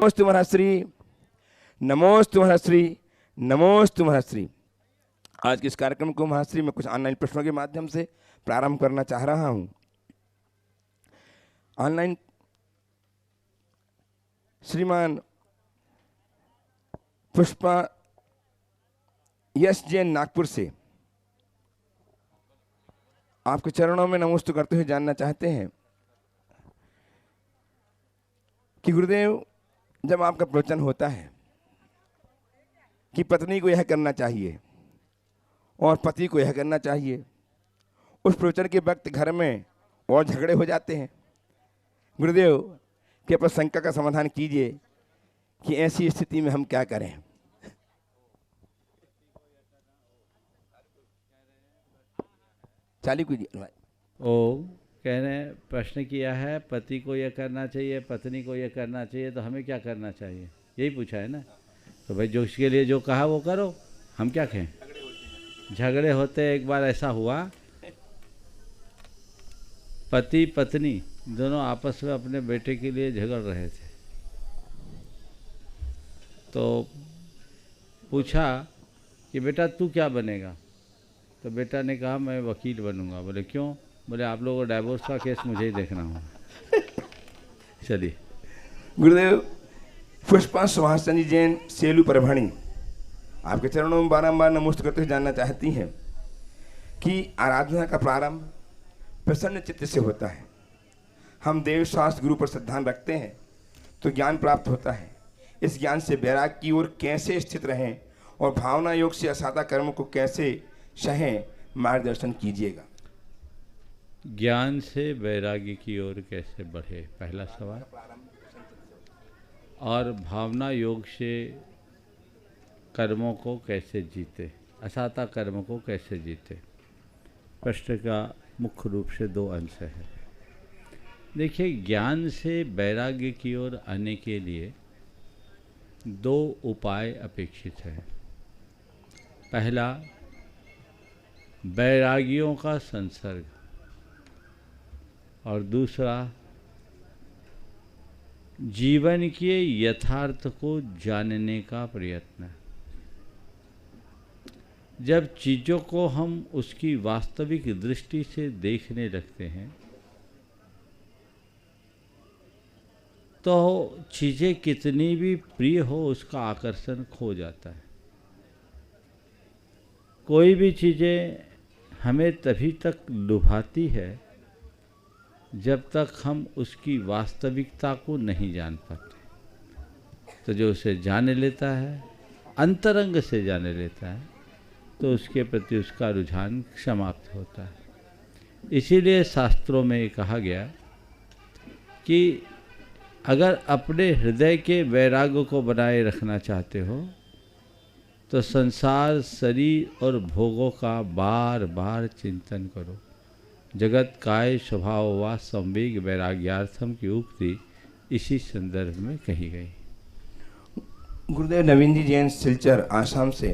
नमोस्तु महर्षि, नमोस्तु महर्षि, नमोस्तु महर्षि। आज के इस कार्यक्रम को महर्षि मैं कुछ ऑनलाइन प्रश्नों के माध्यम से प्रारंभ करना चाह रहा हूं। ऑनलाइन श्रीमान पुष्पा यस जैन नागपुर से आपके चरणों में नमोस्तु करते हुए जानना चाहते हैं कि गुरुदेव, जब आपका प्रवचन होता है कि पत्नी को यह करना चाहिए और पति को यह करना चाहिए, उस प्रवचन के वक्त घर में और झगड़े हो जाते हैं। गुरुदेव, कृपया शंका का समाधान कीजिए कि ऐसी स्थिति में हम क्या करें। चालू कीजिए। ओ कह रहे हैं, प्रश्न किया है पति को यह करना चाहिए, पत्नी को यह करना चाहिए, तो हमें क्या करना चाहिए, यही पूछा है ना। तो भाई जो इसके लिए जो कहा वो करो, हम क्या कहें। झगड़े होते एक बार ऐसा हुआ, पति पत्नी दोनों आपस में अपने बेटे के लिए झगड़ रहे थे। तो पूछा कि बेटा तू क्या बनेगा। तो बेटा ने कहा मैं वकील बनूंगा। बोले क्यों। बोले आप लोगों को डाइवोर्स का केस मुझे ही देखना होगा। चलिए। गुरुदेव, पुष्पा सुभाष चंद्र जैन सेलू परभणी आपके चरणों में बारंबार नमोस्त करते हुए जानना चाहती हैं कि आराधना का प्रारंभ प्रसन्न चित्त से होता है। हम देव शास्त्र गुरु पर श्रद्धा रखते हैं तो ज्ञान प्राप्त होता है। इस ज्ञान से वैराग की ओर कैसे स्थित रहें और भावना योग से असादा कर्म को कैसे सहें, मार्गदर्शन कीजिएगा। ज्ञान से वैराग्य की ओर कैसे बढ़े, पहला सवाल। और भावना योग से कर्मों को कैसे जीते, असाता कर्म को कैसे जीते। प्रश्न का मुख्य रूप से दो अंश है। देखिए, ज्ञान से वैराग्य की ओर आने के लिए दो उपाय अपेक्षित है। पहला, वैरागियों का संसर्ग, और दूसरा जीवन के यथार्थ को जानने का प्रयत्न। जब चीज़ों को हम उसकी वास्तविक दृष्टि से देखने लगते हैं तो चीज़ें कितनी भी प्रिय हो उसका आकर्षण खो जाता है। कोई भी चीज़ें हमें तभी तक लुभाती है जब तक हम उसकी वास्तविकता को नहीं जान पाते। तो जो उसे जान लेता है, अंतरंग से जान लेता है, तो उसके प्रति उसका रुझान समाप्त होता है। इसीलिए शास्त्रों में कहा गया कि अगर अपने हृदय के वैराग्य को बनाए रखना चाहते हो तो संसार, शरीर और भोगों का बार बार चिंतन करो। जगत काय स्वभाव वा संवेग वैराग्यार्थम की उक्ति इसी संदर्भ में कही गई। गुरुदेव, नवीन जी जैन सिलचर आसाम से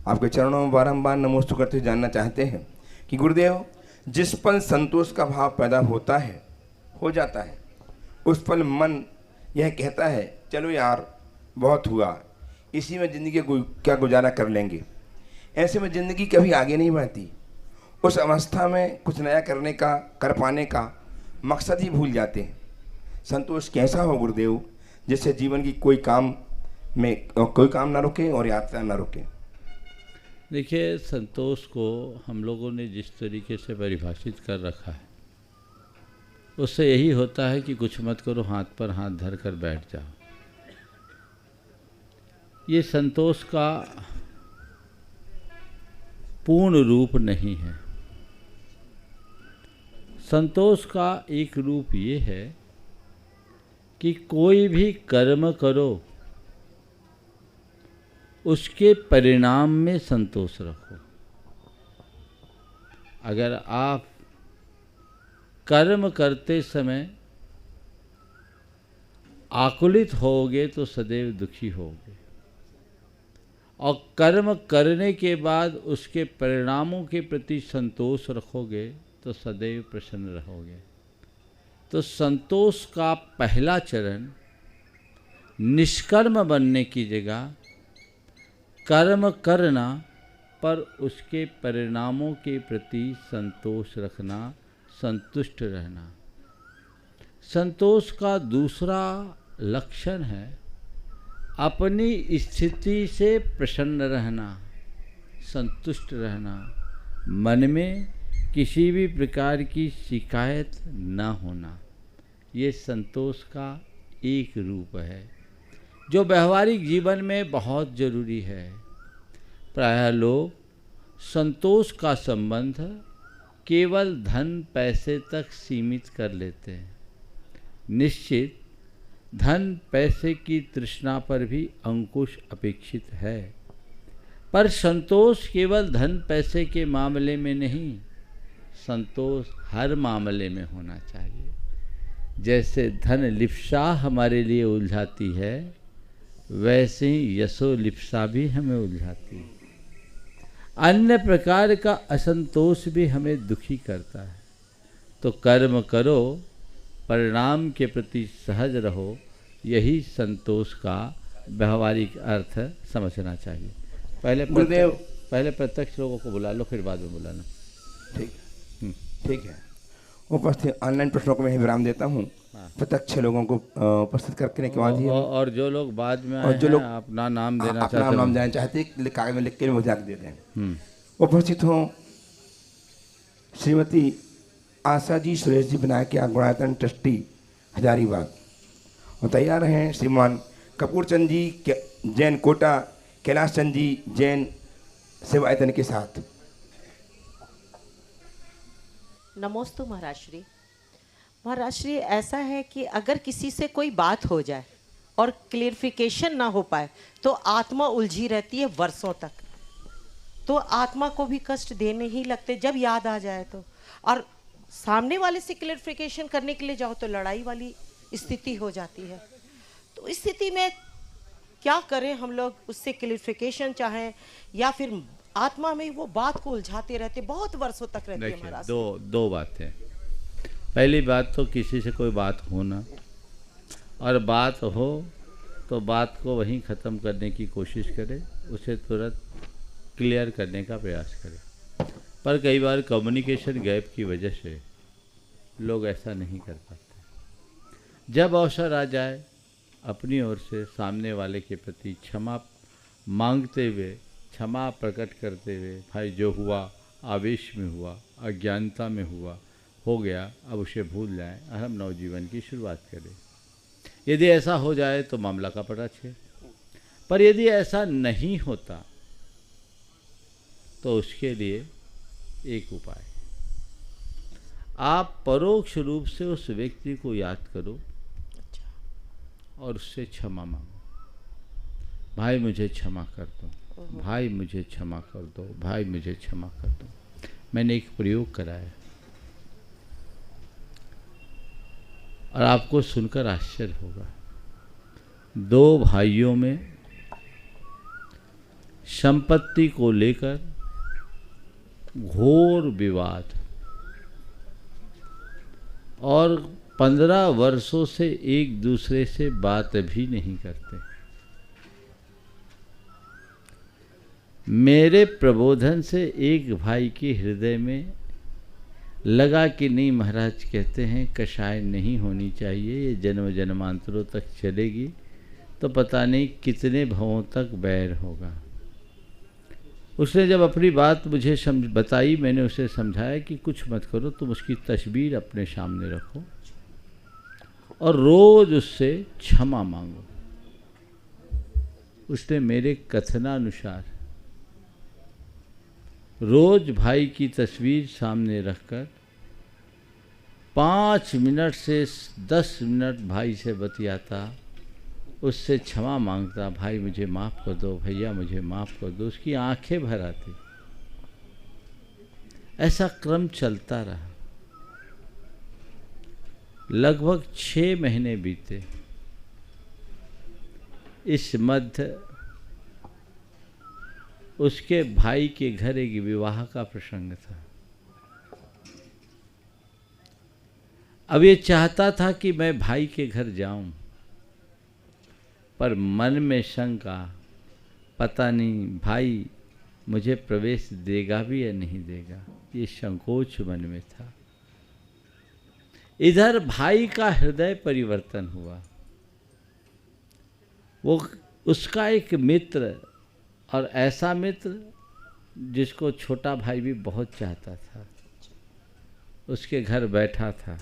आपके चरणों में बारंबार नमोस्तु करते हुए जानना चाहते हैं कि गुरुदेव, जिस पल संतोष का भाव पैदा होता है, हो जाता है, उस पल मन यह कहता है चलो यार बहुत हुआ, इसी में ज़िंदगी क्या गुजारा कर लेंगे। ऐसे में ज़िंदगी कभी आगे नहीं बढ़ती। उस अवस्था में कुछ नया करने का, कर पाने का मकसद ही भूल जाते हैं। संतोष कैसा हो गुरुदेव जिससे जीवन की कोई काम ना रुके और यात्रा ना रुके। देखिए, संतोष को हम लोगों ने जिस तरीके से परिभाषित कर रखा है उससे यही होता है कि कुछ मत करो, हाथ पर हाथ धर कर बैठ जाओ। ये संतोष का पूर्ण रूप नहीं है। संतोष का एक रूप ये है कि कोई भी कर्म करो उसके परिणाम में संतोष रखो। अगर आप कर्म करते समय आकुलित होगे तो सदैव दुखी होगे, और कर्म करने के बाद उसके परिणामों के प्रति संतोष रखोगे तो सदैव प्रसन्न रहोगे। तो संतोष का पहला चरण निष्कर्म बनने की जगह कर्म करना पर उसके परिणामों के प्रति संतोष रखना, संतुष्ट रहना। संतोष का दूसरा लक्षण है अपनी स्थिति से प्रसन्न रहना, संतुष्ट रहना, मन में किसी भी प्रकार की शिकायत न होना। ये संतोष का एक रूप है जो व्यवहारिक जीवन में बहुत जरूरी है। प्रायः लोग संतोष का संबंध केवल धन पैसे तक सीमित कर लेते हैं। निश्चित धन पैसे की तृष्णा पर भी अंकुश अपेक्षित है, पर संतोष केवल धन पैसे के मामले में नहीं, संतोष हर मामले में होना चाहिए। जैसे धन लिप्सा हमारे लिए उलझाती है, वैसे ही यशो लिप्सा भी हमें उलझाती है। अन्य प्रकार का असंतोष भी हमें दुखी करता है। तो कर्म करो, परिणाम के प्रति सहज रहो, यही संतोष का व्यवहारिक अर्थ समझना चाहिए। पहले प्रत्यक्ष लोगों को बुला लो, फिर बाद में बुलाना। ठीक है। उपस्थित ऑनलाइन प्रश्नों को मैं विराम देता हूँ। प्रत्यक्ष लोगों को उपस्थित करने के बाद ही और जो लोग बाद में आए हैं अपना नाम देना चाहते कागज में लिख के मुझे दे दें। उपस्थित हो श्रीमती आशा जी सुरेश जी विनायक के गुणायतन ट्रस्टी हजारीबाग, और तैयार हैं श्रीमान कपूर चंद जी जैन कोटा, कैलाश चंद जी जैन सेवायतन के साथ। नमोस्तु महाराज श्री। महाराज श्री, ऐसा है कि अगर किसी से कोई बात हो जाए और क्लियरिफिकेशन ना हो पाए तो आत्मा उलझी रहती है वर्षों तक। तो आत्मा को भी कष्ट देने ही लगते जब याद आ जाए तो, और सामने वाले से क्लियरिफिकेशन करने के लिए जाओ तो लड़ाई वाली स्थिति हो जाती है। तो इस स्थिति में क्या करें हम लोग? उससे क्लियरिफिकेशन चाहें या फिर आत्मा में वो बात को उलझाते रहते, बहुत वर्षों तक रहते हैं महाराज। दो बातें। पहली बात तो किसी से कोई बात होना, और बात हो तो बात को वहीं ख़त्म करने की कोशिश करें, उसे तुरंत क्लियर करने का प्रयास करें। पर कई बार कम्युनिकेशन गैप की वजह से लोग ऐसा नहीं कर पाते। जब अवसर आ जाए अपनी ओर से सामने वाले के प्रति क्षमा मांगते हुए, क्षमा प्रकट करते हुए, भाई जो हुआ आवेश में हुआ, अज्ञानता में हुआ, हो गया, अब उसे भूल जाएं और हम नवजीवन की शुरुआत करें। यदि ऐसा हो जाए तो मामला का पता छे। पर यदि ऐसा नहीं होता तो उसके लिए एक उपाय, आप परोक्ष रूप से उस व्यक्ति को याद करो और उससे क्षमा मांगो। भाई मुझे क्षमा कर दो, भाई मुझे क्षमा कर दो, भाई मुझे क्षमा कर दो। मैंने एक प्रयोग कराया और आपको सुनकर आश्चर्य होगा। दो भाइयों में संपत्ति को लेकर घोर विवाद, और 15 वर्षों से एक दूसरे से बात भी नहीं करते। मेरे प्रबोधन से एक भाई के हृदय में लगा कि नहीं, महाराज कहते हैं कषाय नहीं होनी चाहिए, ये जन्म जन्मांतरों तक चलेगी तो पता नहीं कितने भवों तक बैर होगा। उसने जब अपनी बात मुझे बताई, मैंने उसे समझाया कि कुछ मत करो, तुम उसकी तस्वीर अपने सामने रखो और रोज उससे क्षमा मांगो। उसने मेरे कथनानुसार रोज भाई की तस्वीर सामने रखकर 5 मिनट से 10 मिनट भाई से बतियाता, उससे क्षमा मांगता, भाई मुझे माफ़ कर दो, भैया मुझे माफ़ कर दो। उसकी आंखें भर आती। ऐसा क्रम चलता रहा। लगभग 6 महीने बीते। इस मध्य उसके भाई के घर एक विवाह का प्रसंग था। अब ये चाहता था कि मैं भाई के घर जाऊं, पर मन में शंका, पता नहीं भाई मुझे प्रवेश देगा भी या नहीं देगा, ये संकोच मन में था। इधर भाई का हृदय परिवर्तन हुआ। वो उसका एक मित्र, और ऐसा मित्र जिसको छोटा भाई भी बहुत चाहता था, उसके घर बैठा था।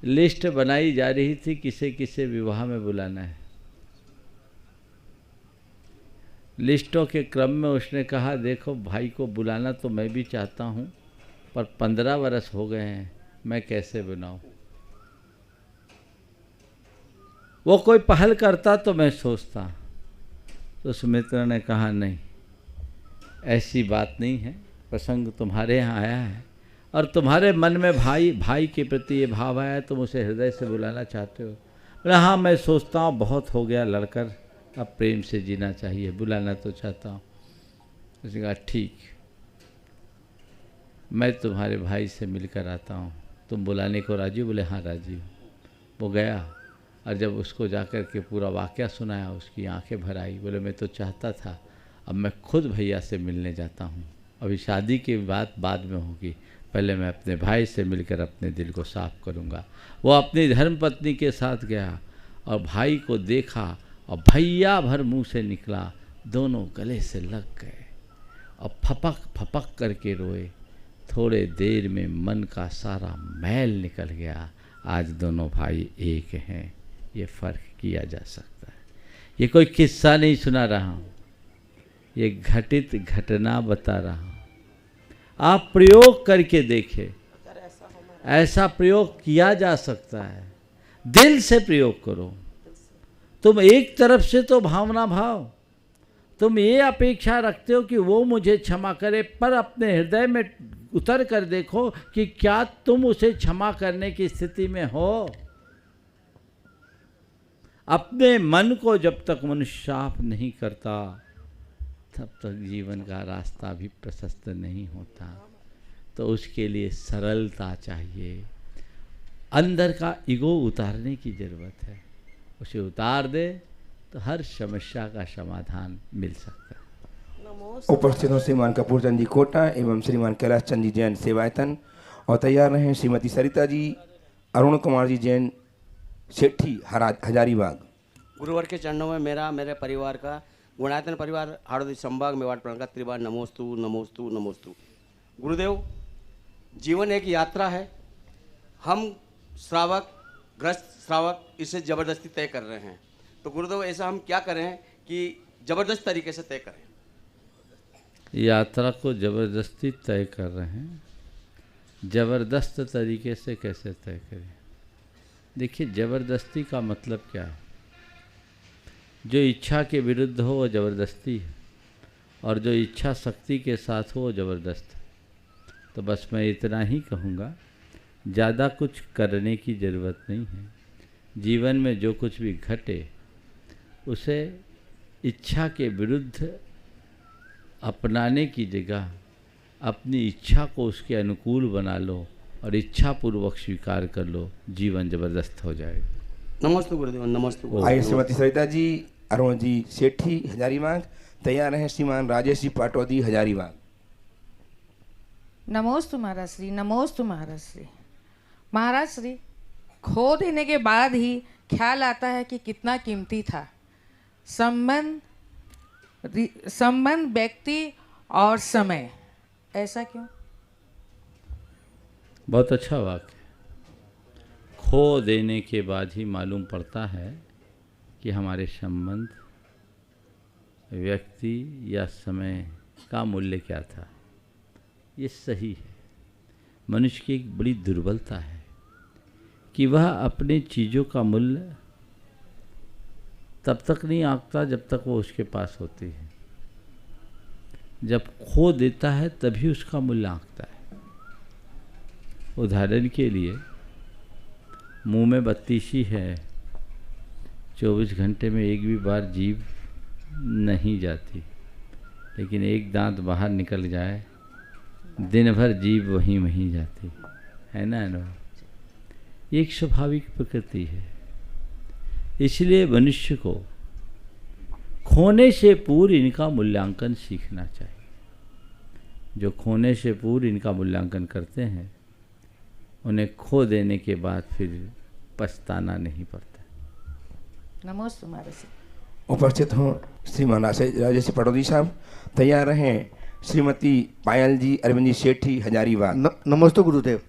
लिस्ट बनाई जा रही थी किसे किसे विवाह में बुलाना है। लिस्टों के क्रम में उसने कहा, देखो भाई को बुलाना तो मैं भी चाहता हूँ, पर 15 वर्ष हो गए हैं, मैं कैसे बुलाऊं। वो कोई पहल करता तो मैं सोचता। तो उस मित्र ने कहा, नहीं ऐसी बात नहीं है, प्रसंग तुम्हारे यहाँ आया है और तुम्हारे मन में भाई के प्रति ये भाव आया, तुम उसे हृदय से बुलाना चाहते हो। बोला, हाँ मैं सोचता हूँ बहुत हो गया लड़कर, अब प्रेम से जीना चाहिए, बुलाना तो चाहता हूँ। उसने कहा, ठीक मैं तुम्हारे भाई से मिलकर आता हूँ, तुम बुलाने को राजी हो? बोले, हाँ राजी हूँ। वो गया और जब उसको जाकर के पूरा वाक़या सुनाया, उसकी आंखें भर आई। बोले, मैं तो चाहता था, अब मैं खुद भैया से मिलने जाता हूँ। अभी शादी की बात बाद में होगी, पहले मैं अपने भाई से मिलकर अपने दिल को साफ करूँगा। वो अपनी धर्मपत्नी के साथ गया और भाई को देखा और भैया भर मुंह से निकला, दोनों गले से लग गए और फपक फपक करके रोए। थोड़े देर में मन का सारा मैल निकल गया। आज दोनों भाई एक हैं, ये फ़र्क किया जा सकता है। ये कोई किस्सा नहीं सुना रहा हूँ, ये घटित घटना बता रहा हूँ। आप प्रयोग करके देखें, ऐसा प्रयोग किया जा सकता है। दिल से प्रयोग करो। तुम एक तरफ से तो भावना भाव, तुम ये अपेक्षा रखते हो कि वो मुझे क्षमा करे, पर अपने हृदय में उतर कर देखो कि क्या तुम उसे क्षमा करने की स्थिति में हो। अपने मन को जब तक मनुष्य साफ नहीं करता, तब तक जीवन का रास्ता भी प्रशस्त नहीं होता। तो उसके लिए सरलता चाहिए, अंदर का ईगो उतारने की ज़रूरत है। उसे उतार दे तो हर समस्या का समाधान मिल सकता है। उपस्थित हो श्रीमान कपूर चंद जी कोटा एवं श्रीमान कैलाश चंद जी जैन सेवायतन, और तैयार रहें श्रीमती सरिता जी, अरुण कुमार जी जैन सेठी हजारीबाग। गुरुवर के चरणों में मेरा, मेरे परिवार का, गुणायतन परिवार हाड़ोदी संभाग मेवाड़ प्रांत का त्रिबार नमोस्तु नमोस्तु नमोस्तु। गुरुदेव, जीवन एक यात्रा है। हम श्रावक, ग्रस्त श्रावक, इसे ज़बरदस्ती तय कर रहे हैं। तो गुरुदेव, ऐसा हम क्या करें कि ज़बरदस्त तरीके से तय करें? यात्रा को ज़बरदस्ती तय कर रहे हैं, ज़बरदस्त तरीके से कैसे तय करें? देखिए, ज़बरदस्ती का मतलब क्या है? जो इच्छा के विरुद्ध हो वो ज़बरदस्ती है, और जो इच्छा शक्ति के साथ हो वो ज़बरदस्त है। तो बस मैं इतना ही कहूँगा, ज़्यादा कुछ करने की ज़रूरत नहीं है। जीवन में जो कुछ भी घटे उसे इच्छा के विरुद्ध अपनाने की जगह अपनी इच्छा को उसके अनुकूल बना लो और इच्छापूर्वक स्वीकार कर लो, जीवन ज़बरदस्त हो जाएगा। नमस्ते गुरुदेव, नमस्ते। आइए श्रीमती सरिता जी, अरुण जी सेठी हजारीबाग, तैयार हैं श्रीमान राजेश जी पाटौदी हजारीबाग। नमोस्तु महाराज श्री, नमोस्तु महाराज श्री। महाराज श्री, खो देने के बाद ही ख्याल आता है कि कितना कीमती था। संबंध, व्यक्ति और समय। ऐसा क्यों? बहुत अच्छा वाक्य। खो देने के बाद ही मालूम पड़ता है कि हमारे संबंध, व्यक्ति या समय का मूल्य क्या था। ये सही है। मनुष्य की एक बड़ी दुर्बलता है कि वह अपनी चीज़ों का मूल्य तब तक नहीं आंकता जब तक वो उसके पास होती है। जब खो देता है तभी उसका मूल्य आंकता है। उदाहरण के लिए, मुंह में बत्तीसी है, 24 घंटे में एक भी बार जीभ नहीं जाती, लेकिन एक दांत बाहर निकल जाए, दिन भर जीभ वहीं वहीं जाती है ना। ये एक स्वाभाविक प्रकृति है। इसलिए मनुष्य को खोने से पूर्व इनका मूल्यांकन सीखना चाहिए। जो खोने से पूर्व इनका मूल्यांकन करते हैं उन्हें खो देने के बाद फिर पछताना नहीं पड़ता। नमोस्तु महर्षि। उपस्थित हों श्रीमान राजेश पटौदी साहब, तैयार रहें श्रीमती पायल जी अरविंद जी सेठी हजारीबाग। नमस्ते गुरुदेव।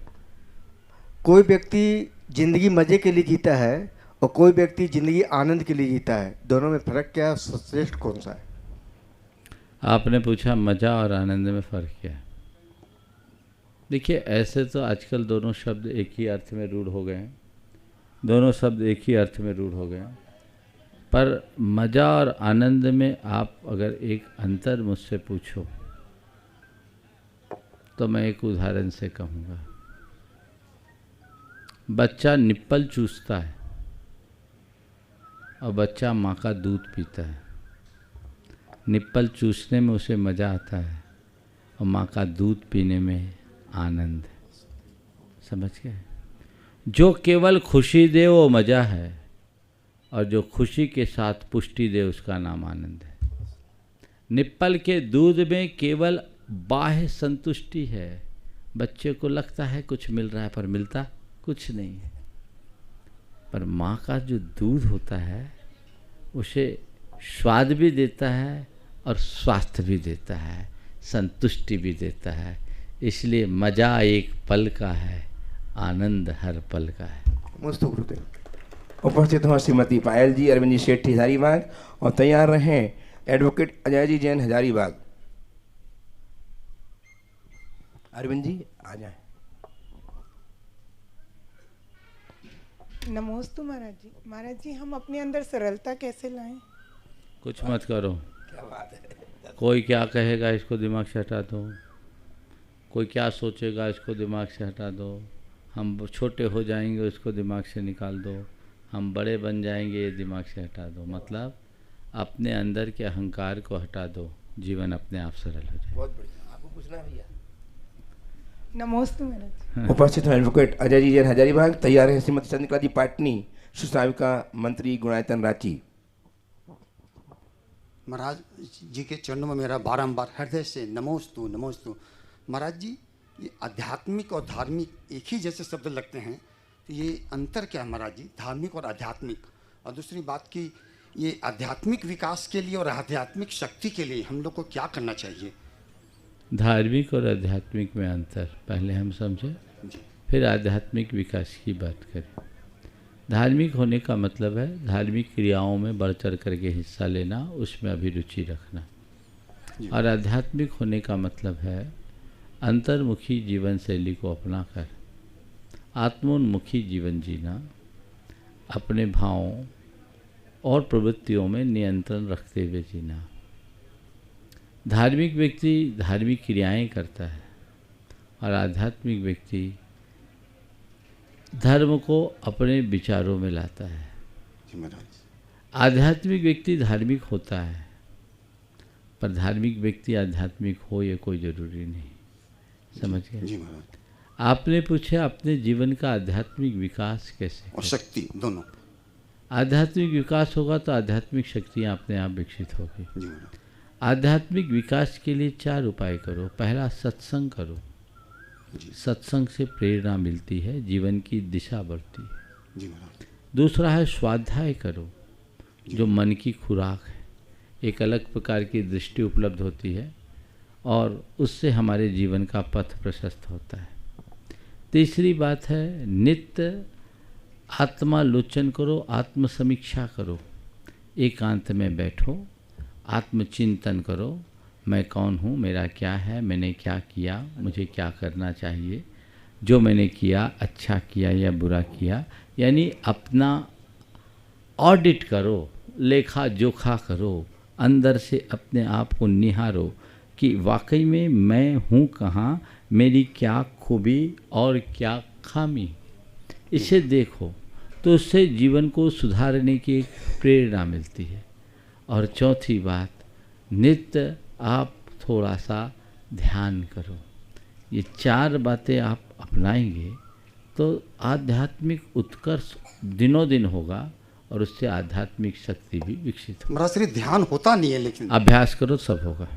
कोई व्यक्ति जिंदगी मजे के लिए जीता है और कोई व्यक्ति जिंदगी आनंद के लिए जीता है, दोनों में फर्क क्या है? श्रेष्ठ कौन सा है? आपने पूछा मजा और आनंद में फ़र्क क्या है। देखिए, ऐसे तो आजकल दोनों शब्द एक ही अर्थ में रूढ़ हो गए हैं, दोनों शब्द एक ही अर्थ में रूढ़ हो गए हैं। पर मज़ा और आनंद में आप अगर एक अंतर मुझसे पूछो तो मैं एक उदाहरण से कहूँगा। बच्चा निप्पल चूसता है और बच्चा माँ का दूध पीता है। निप्पल चूसने में उसे मज़ा आता है और माँ का दूध पीने में आनंद है। समझ गए? जो केवल खुशी दे वो मज़ा है और जो खुशी के साथ पुष्टि दे उसका नाम आनंद है। निप्पल के दूध में केवल बाह्य संतुष्टि है। बच्चे को लगता है कुछ मिल रहा है पर मिलता कुछ नहीं है। पर माँ का जो दूध होता है उसे स्वाद भी देता है और स्वास्थ्य भी देता है, संतुष्टि भी देता है। इसलिए मज़ा एक पल का है, आनंद हर पल का है। मस्त गुरुदेव। उपस्थित हों श्रीमती पायल जी अरविंद जी सेठी हजारीबाग और तैयार रहें एडवोकेट अजय जी जैन हजारीबाग। अरविंद जी आ जाएं। नमोस्तु महाराज जी। महाराज जी, हम अपने अंदर सरलता कैसे लाएं? कुछ मत करो। क्या बात है। कोई क्या कहेगा इसको दिमाग से हटा दो, कोई क्या सोचेगा इसको दिमाग से हटा दो। हम छोटे हो जाएंगे उसको दिमाग से निकाल दो, हम बड़े बन जाएंगे ये दिमाग से हटा दो। मतलब अपने अंदर के अहंकार को हटा दो, जीवन अपने आप सरल हो जाए। बहुत बढ़िया। आपको पूछना है भैया। नमोस्तु महाराज। उपस्थित हैं एडवोकेट अजय जी जैन हजारीबाग। तैयार है श्रीमती चंद्रिका जी पाटनी सुसाविका मंत्री गुणायतन रांची। महाराज जी के चरणों में मेरा बारंबार हृदय से नमोस्तु नमोस्तु। महाराज जी, ये आध्यात्मिक और धार्मिक एक ही जैसे शब्द लगते हैं, तो ये अंतर क्या है महाराज जी, धार्मिक और आध्यात्मिक? और दूसरी बात कि ये आध्यात्मिक विकास के लिए और आध्यात्मिक शक्ति के लिए हम लोग को क्या करना चाहिए? धार्मिक और आध्यात्मिक में अंतर पहले हम समझें, फिर आध्यात्मिक विकास की बात करें। धार्मिक होने का मतलब है धार्मिक क्रियाओं में बढ़ चढ़ करके हिस्सा लेना, उसमें अभिरुचि रखना। और आध्यात्मिक होने का मतलब है अंतर्मुखी जीवन शैली को अपनाकर आत्मोन्मुखी जीवन जीना, अपने भावों और प्रवृत्तियों में नियंत्रण रखते हुए जीना। धार्मिक व्यक्ति धार्मिक क्रियाएं करता है और आध्यात्मिक व्यक्ति धर्म को अपने विचारों में लाता है। आध्यात्मिक व्यक्ति धार्मिक होता है, पर धार्मिक व्यक्ति आध्यात्मिक हो ये कोई ज़रूरी नहीं। समझ गए? आपने पूछा अपने जीवन का आध्यात्मिक विकास कैसे और शक्ति दोनों। आध्यात्मिक विकास होगा तो आध्यात्मिक शक्तियाँ अपने आप विकसित होगी। आध्यात्मिक विकास के लिए 4 उपाय करो। पहला, सत्संग करो। सत्संग से प्रेरणा मिलती है, जीवन की दिशा बढ़ती है। दूसरा है स्वाध्याय करो, जो मन की खुराक है, एक अलग प्रकार की दृष्टि उपलब्ध होती है और उससे हमारे जीवन का पथ प्रशस्त होता है। तीसरी बात है नित्य आत्मालोचन करो, आत्मसमीक्षा करो। एकांत में बैठो, आत्मचिंतन करो, मैं कौन हूँ, मेरा क्या है, मैंने क्या किया, मुझे क्या करना चाहिए, जो मैंने किया अच्छा किया या बुरा किया। यानी अपना ऑडिट करो, लेखा जोखा करो, अंदर से अपने आप को निहारो कि वाकई में मैं हूँ कहाँ, मेरी क्या खूबी और क्या खामी, इसे देखो तो उससे जीवन को सुधारने की एक प्रेरणा मिलती है। और चौथी बात, नित्य आप थोड़ा सा ध्यान करो। ये 4 बातें आप अपनाएंगे तो आध्यात्मिक उत्कर्ष दिनों दिन होगा और उससे आध्यात्मिक शक्ति भी विकसित हो। महाराज श्री ध्यान होता नहीं है लेकिन अभ्यास करो सब होगा।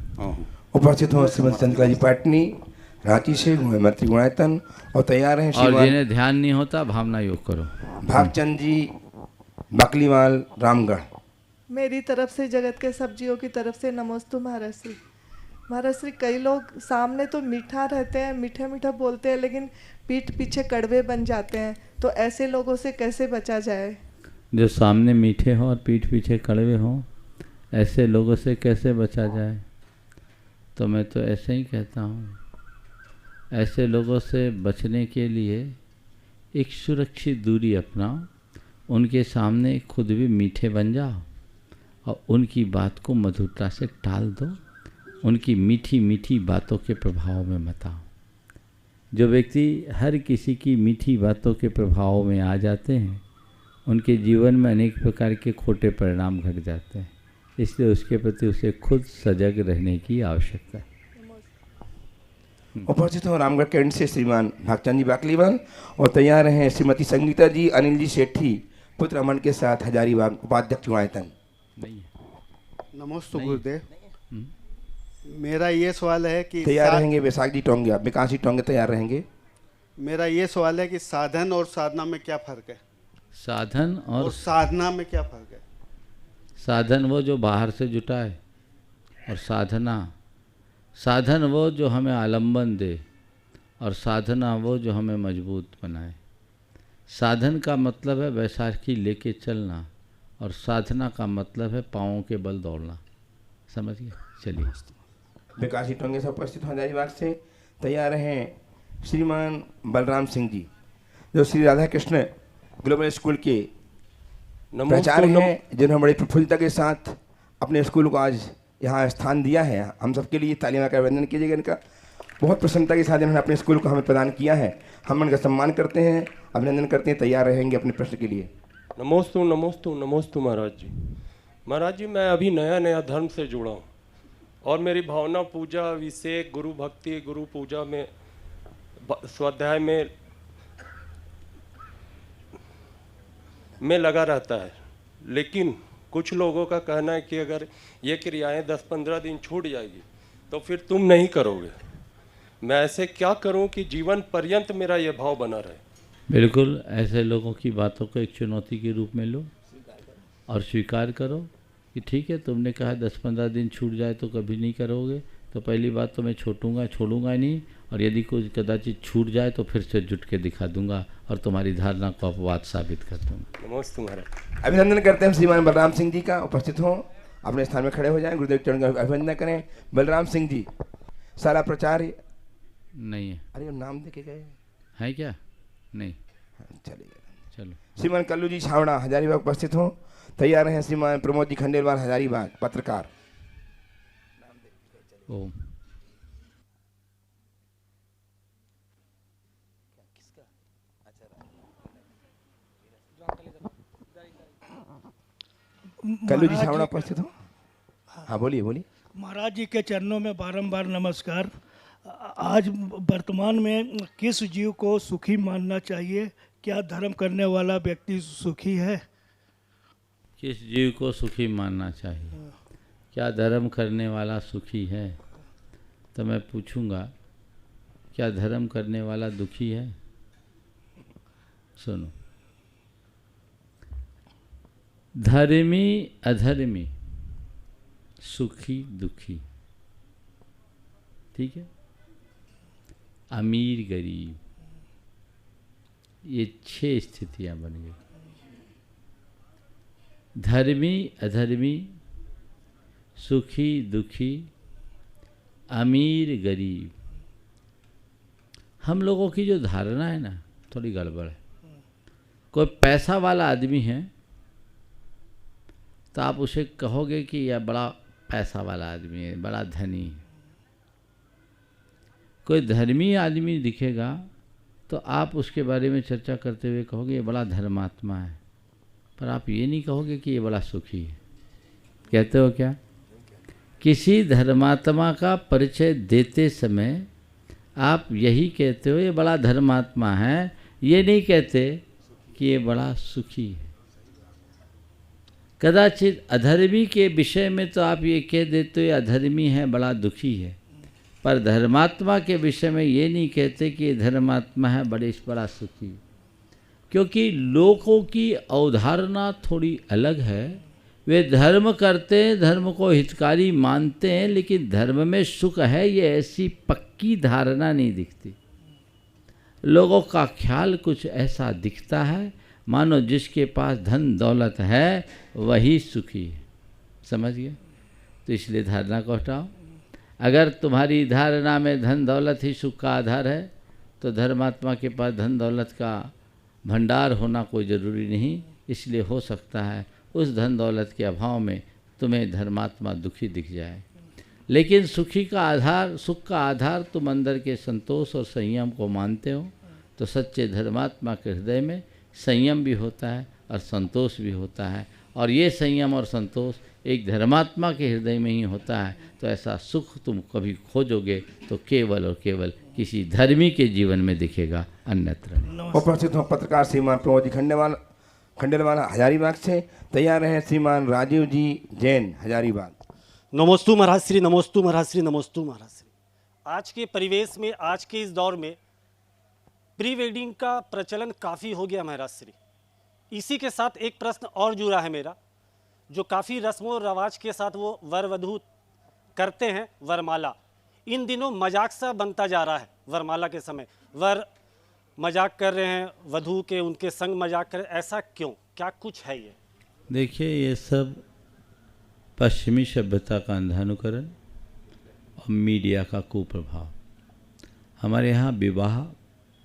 उपस्थित हो श्रीमती चंद्रिका जी पाटनी रांची से मैत्री गुणायतन और तैयार हैं और श्रीमान जिन्हें ध्यान नहीं होता भावना योग करो। भागचंद जी बकलीवाल रामगढ़। मेरी तरफ से जगत के सब जीवों की तरफ से नमोस्तु महाराज श्री। महाराज श्री, कई लोग सामने तो मीठा रहते हैं, मीठा मीठा बोलते हैं, लेकिन पीठ पीछे कड़वे बन जाते हैं, तो ऐसे लोगों से कैसे बचा जाए? जो सामने मीठे हों और पीठ पीछे कड़वे हों, ऐसे लोगों से कैसे बचा जाए? तो मैं तो ऐसे ही कहता हूँ, ऐसे लोगों से बचने के लिए एक सुरक्षित दूरी अपनाओ, उनके सामने खुद भी मीठे बन जाओ और उनकी बात को मधुरता से टाल दो, उनकी मीठी मीठी बातों के प्रभाव में मत आओ। जो व्यक्ति हर किसी की मीठी बातों के प्रभाव में आ जाते हैं, उनके जीवन में अनेक प्रकार के खोटे परिणाम घट जाते हैं, इसलिए उसके प्रति उसे खुद सजग रहने की आवश्यकता है। उपस्थित हो रामगढ़ कैंट से श्रीमान भागचंद जी बाकलीवाल और तैयार हैं श्रीमती संगीता जी अनिल जी सेठी पुत्र अमन के साथ हजारीबाग उपाध्यक्ष गुणायतन। नमस्ते गुरुदेव। मेरा ये सवाल है कि तैयार रहेंगे वैशाख जी टोंगे, विकास जी टोंगे तैयार रहेंगे। मेरा ये सवाल है कि साधन और साधना में क्या फर्क है? साधन और साधना में क्या फर्क है? साधन वो जो बाहर से जुटाए और साधन वो जो हमें आलंबन दे और साधना वो जो हमें मजबूत बनाए। साधन का मतलब है बैसाखी लेके चलना और साधना का मतलब है पाँवों के बल दौड़ना। समझ गए? चलिए। विकास जी टोंगे से उपस्थित हो हजारीबाग से तैयार हैं श्रीमान बलराम सिंह जी जो श्री राधा कृष्ण ग्लोबल स्कूल के प्राचार्य हैं, जिन्होंने बड़ी प्रफुल्लता के साथ अपने स्कूल को आज यहाँ स्थान दिया है। हम सबके लिए तालियों का अभिनंदन कीजिएगा। इनका बहुत प्रसन्नता के साथ इन्होंने अपने स्कूल को हमें प्रदान किया है। हम इनका सम्मान करते हैं, अभिनंदन करते हैं। तैयार रहेंगे अपने प्रश्न के लिए। नमोस्तु नमोस्तु नमोस्तु महाराज जी। महाराज जी, मैं अभी नया नया धर्म से जुड़ा हूँ और मेरी भावना पूजा, अभिषेक, गुरु भक्ति, गुरु पूजा में, स्वाध्याय में लगा रहता है। लेकिन कुछ लोगों का कहना है कि अगर ये क्रियाएं 10-15 दिन छूट जाएगी तो फिर तुम नहीं करोगे। मैं ऐसे क्या करूं कि जीवन पर्यंत मेरा ये भाव बना रहे? बिल्कुल ऐसे लोगों की बातों को एक चुनौती के रूप में लो और स्वीकार करो कि ठीक है, तुमने कहा 10-15 दिन छूट जाए तो कभी नहीं करोगे, तो पहली बात तो मैं छोड़ूंगा नहीं, और यदि कुछ कदाचित छूट जाए तो फिर से जुट के दिखा दूंगा और तुम्हारी धारणा को अपवाद साबित कर दूंगा। नमस्ते महाराज। अभिनंदन करते हैं श्रीमान बलराम सिंह जी का। उपस्थित हों, अपने स्थान में खड़े हो जाएं, गुरुदेव चरण का अभिनंदन करें। बलराम सिंह जी सारा प्रचार नहीं है। अरे नाम देके गए है क्या? नहीं, चलिए चलो। श्रीमान कल्लू जी छावड़ा हजारीबाग उपस्थित हों। तैयार हैं श्रीमान प्रमोद जी खंडेलवाल हजारीबाग पत्रकार। ओम। कल्लू जी छावड़ा उपस्थित हो। हाँ बोलिए बोलिए। महाराज जी के चरणों में बारंबार नमस्कार। आज वर्तमान में किस जीव को सुखी मानना चाहिए? क्या धर्म करने वाला व्यक्ति सुखी है? किस जीव को सुखी मानना चाहिए? क्या धर्म करने वाला सुखी है? तो मैं पूछूंगा, क्या धर्म करने वाला दुखी है? सुनो, धर्मी अधर्मी, सुखी दुखी, ठीक है, अमीर गरीब, ये 6 स्थितियां बन गई। धर्मी अधर्मी, सुखी दुखी, अमीर गरीब। हम लोगों की जो धारणा है ना, थोड़ी गड़बड़ है। कोई पैसा वाला आदमी है तो आप उसे कहोगे कि यह बड़ा पैसा वाला आदमी है, बड़ा धनी है। कोई धर्मी आदमी दिखेगा तो आप उसके बारे में चर्चा करते हुए कहोगे ये बड़ा धर्मात्मा है, पर आप ये नहीं कहोगे कि ये बड़ा सुखी है। कहते हो क्या? किसी धर्मात्मा का परिचय देते समय आप यही कहते हो ये बड़ा धर्मात्मा है, ये नहीं कहते कि ये बड़ा सुखी है। कदाचित अधर्मी के विषय में तो आप ये कह देते हो अधर्मी है, बड़ा दुखी है, पर धर्मात्मा के विषय में ये नहीं कहते कि ये धर्मात्मा है, बड़ा सुखी। क्योंकि लोगों की अवधारणा थोड़ी अलग है। वे धर्म करते हैं, धर्म को हितकारी मानते हैं, लेकिन धर्म में सुख है ये ऐसी पक्की धारणा नहीं दिखती। लोगों का ख्याल कुछ ऐसा दिखता है मानो जिसके पास धन दौलत है वही सुखी है। समझ गए? तो इसलिए धारणा को हटाओ। अगर तुम्हारी धारणा में धन दौलत ही सुख का आधार है तो धर्मात्मा के पास धन दौलत का भंडार होना कोई ज़रूरी नहीं। इसलिए हो सकता है उस धन दौलत के अभाव में तुम्हें धर्मात्मा दुखी दिख जाए, लेकिन सुख का आधार तुम अंदर के संतोष और संयम को मानते हो। तो सच्चे धर्मात्मा के हृदय में संयम भी होता है और संतोष भी होता है, और ये संयम और संतोष एक धर्मात्मा के हृदय में ही होता है। तो ऐसा सुख तुम कभी खोजोगे तो केवल और केवल किसी धर्मी के जीवन में दिखेगा, अन्यत्र नहीं। उपस्थित हो पत्रकार श्रीमान प्रमोद जी खंडेलवाला हजारीबाग से। तैयार हैं श्रीमान राजीव जी जैन हजारीबाग। नमोस्तु महाराज श्री, नमोस्तु महाराज श्री, नमोस्तु महाराज श्री। आज के परिवेश में, आज के इस दौर में प्री वेडिंग का प्रचलन काफ़ी हो गया महाराज श्री। इसी के साथ एक प्रश्न और जुड़ा है मेरा, जो काफ़ी रस्मों और रवाज के साथ वो वर वधू करते हैं, वरमाला। इन दिनों मजाक सा बनता जा रहा है। वरमाला के समय वर मजाक कर रहे हैं, वधू के उनके संग मजाक कर रहे हैं। ऐसा क्यों? क्या कुछ है ये? देखिए, ये सब पश्चिमी सभ्यता का अंधानुकरण और मीडिया का कुप्रभाव। हमारे यहाँ विवाह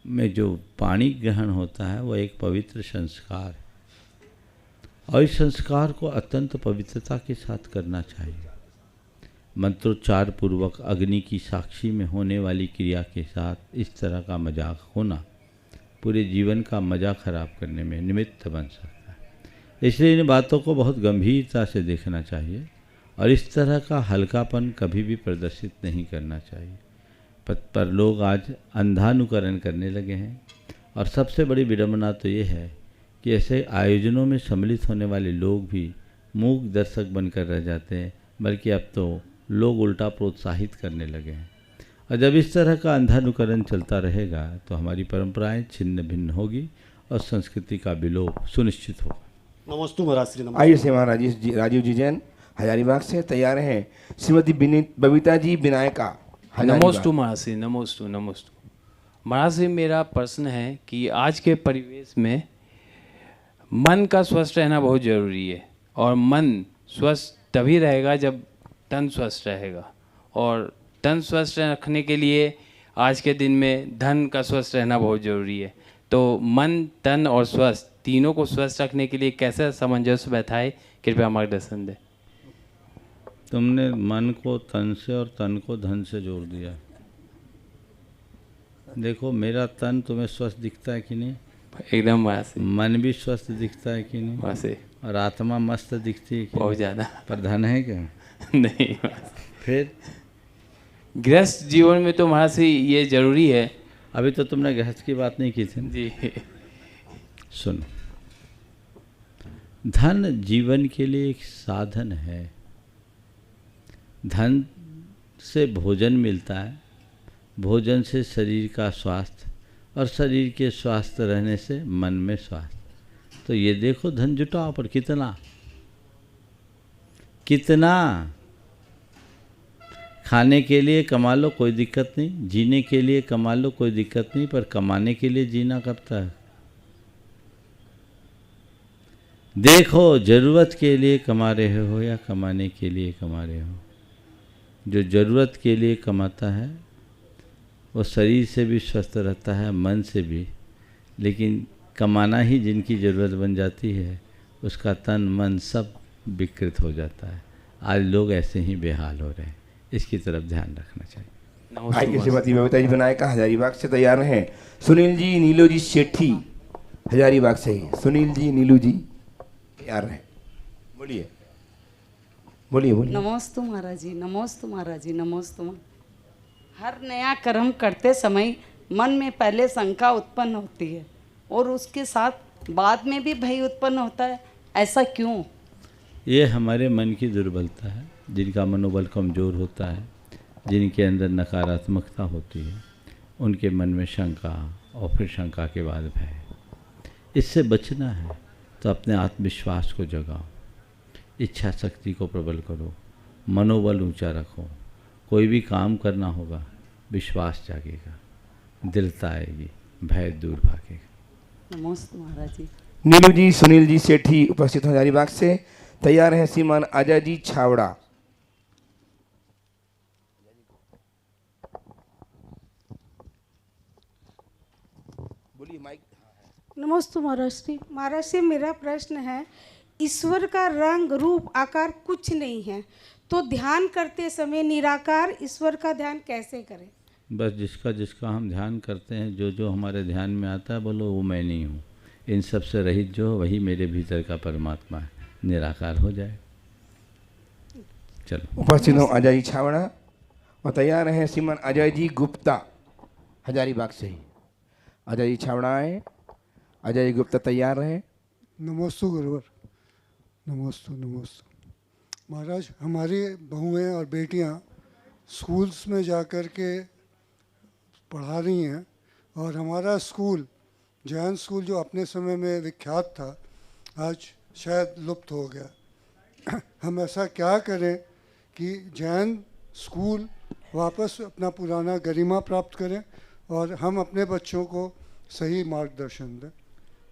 में जो पाणी ग्रहण होता है वो एक पवित्र संस्कार है, और इस संस्कार को अत्यंत पवित्रता के साथ करना चाहिए। मंत्रोच्चार पूर्वक अग्नि की साक्षी में होने वाली क्रिया के साथ इस तरह का मजाक होना पूरे जीवन का मजा खराब करने में निमित्त बन सकता है। इसलिए इन बातों को बहुत गंभीरता से देखना चाहिए और इस तरह का हल्कापन कभी भी प्रदर्शित नहीं करना चाहिए। पर लोग आज अंधानुकरण करने लगे हैं, और सबसे बड़ी विडंबना तो ये है कि ऐसे आयोजनों में सम्मिलित होने वाले लोग भी मूक दर्शक बनकर रह जाते हैं, बल्कि अब तो लोग उल्टा प्रोत्साहित करने लगे हैं। और जब इस तरह का अंधानुकरण चलता रहेगा तो हमारी परंपराएं छिन्न भिन्न होगी और संस्कृति का विलोप सुनिश्चित होगा। नमोस्तु महाराज श्री। आइए श्रीमान राजीव जी जैन हजारीबाग से। तैयार हैं श्रीमती बबीता जी विनायका। नमोस्तु महाराज श्री, नमोस्तु नमोस्तु महाराज श्री। मेरा प्रश्न है कि आज के परिवेश में मन का स्वस्थ रहना बहुत ज़रूरी है, और मन स्वस्थ तभी रहेगा जब तन स्वस्थ रहेगा, और तन स्वस्थ रखने के लिए आज के दिन में धन का स्वस्थ रहना बहुत ज़रूरी है। तो मन, तन और स्वस्थ तीनों को स्वस्थ रखने के लिए कैसे सामंजस्य बैठाए, कृपया मार्गदर्शन दें। तुमने मन को तन से और तन को धन से जोड़ दिया। देखो, मेरा तन तुम्हें स्वस्थ दिखता है कि नहीं? एकदम वैसे। मन भी स्वस्थ दिखता है कि नहीं? वैसे। और आत्मा मस्त दिखती है कि बहुत ज़्यादा। पर धन है क्या? नहीं। फिर गृहस्थ जीवन में तो महाराज से ये जरूरी है। अभी तो तुमने गृहस्थ की बात नहीं की थी जी। सुनो, धन जीवन के लिए एक साधन है। धन से भोजन मिलता है, भोजन से शरीर का स्वास्थ्य, और शरीर के स्वस्थ रहने से मन में स्वास्थ्य। तो ये देखो, धन जुटाओ, पर कितना खाने के लिए कमा लो, कोई दिक्कत नहीं। जीने के लिए कमा लो, कोई दिक्कत नहीं। पर कमाने के लिए जीना कब तक? देखो, ज़रूरत के लिए कमा रहे हो या कमाने के लिए कमा रहे हो। जो ज़रूरत के लिए कमाता है वो शरीर से भी स्वस्थ रहता है, मन से भी। लेकिन कमाना ही जिनकी ज़रूरत बन जाती है, उसका तन मन सब विकृत हो जाता है। आज लोग ऐसे ही बेहाल हो रहे हैं, इसकी तरफ ध्यान रखना चाहिए। आइए श्रीमती बबीता जी विनायका हजारीबाग से। तैयार हैं सुनील जी नीलू जी सेठी हजारीबाग से ही। सुनील जी, नीलू जी तैयार हैं, बोलिए बोलिए बोलिए। नमोस्तु महाराज जी, नमोस्तु महाराज जी, नमोस्तु। हर नया कर्म करते समय मन में पहले शंका उत्पन्न होती है और उसके साथ बाद में भी भय उत्पन्न होता है। ऐसा क्यों? ये हमारे मन की दुर्बलता है, जिनका मनोबल कमज़ोर होता है, जिनके अंदर नकारात्मकता होती है, उनके मन में शंका और फिर शंका के बाद भय। इससे बचना है तो अपने आत्मविश्वास को जगाओ, इच्छा शक्ति को प्रबल करो, मनोबल ऊंचा रखो। कोई भी काम करना होगा, विश्वास जागेगा, दृढ़ता आएगी, भय दूर भागेगा। नमस्ते महाराज जी। नीलू जी, सुनील जी सेठी उपस्थित हैं हजारीबाग से। तैयार हैं श्रीमान अजय जी छावड़ा। बोलिए माइक। नमस्ते महाराज श्री। महाराज श्री, मेरा प्रश्न है, ईश्वर का रंग रूप आकार कुछ नहीं है, तो ध्यान करते समय निराकार ईश्वर का ध्यान कैसे करें? बस जिसका जिसका हम ध्यान करते हैं, जो जो हमारे ध्यान में आता है, बोलो वो मैं नहीं हूँ। इन सब से रहित जो वही मेरे भीतर का परमात्मा है, निराकार हो जाए। चलो। उपस्थित हूँ अजय जी छावड़ा और तैयार हैं श्रीमान अजय जी गुप्ता हजारीबाग से ही। अजय जी छावड़ा आए। अजय जी गुप्ता तैयार रहे। नमोस्तु गुरुवर। नमोस्तु नमोस्तु। महाराज, हमारी बहुएं और बेटियां स्कूल्स में जाकर के पढ़ा रही हैं और हमारा स्कूल, जैन स्कूल, जो अपने समय में विख्यात था, आज शायद लुप्त हो गया। हम ऐसा क्या करें कि जैन स्कूल वापस अपना पुराना गरिमा प्राप्त करें और हम अपने बच्चों को सही मार्गदर्शन दें?